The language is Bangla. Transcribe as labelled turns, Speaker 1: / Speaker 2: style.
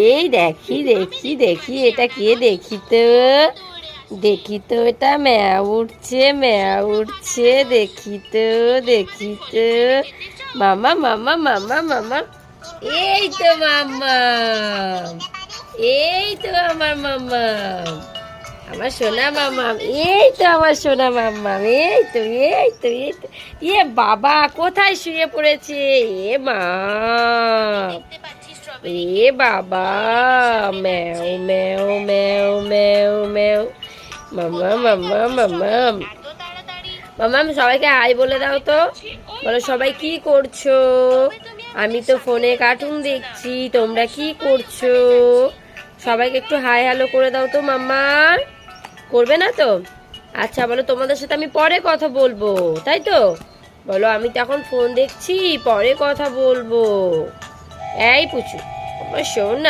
Speaker 1: এই দেখি দেখি দেখি এটা কে, দেখি তো এটা ম্যাও উঠছে দেখি তো মামা মামা মামা মামা। এই তো মামা, এই তো আমার মামা, আমার সোনা মামা, এই তো আমার সোনা মামা, এই তো এই তো এই তো। এ বাবা কোথায় শুয়ে পড়েছে, এ মা, এ বাবা, ম্যাও ম্যাও ম্যাও ম্যাও ম্যাও। মামা মামা মামা মামা, সবাইকে হাই বলে দাও তো, বলো সবাই কি করছো? আমি তো ফোনে কার্টুন দেখছি, তোমরা কি করছো? সবাইকে একটু হাই হ্যালো করে দাও তো মাম্মা। করবে না তো? আচ্ছা বলো, তোমাদের সাথে আমি পরে কথা বলবো, তাই তো? বলো আমি তো এখন ফোন দেখছি, পরে কথা বলবো। এই পুচু আমার শোন না।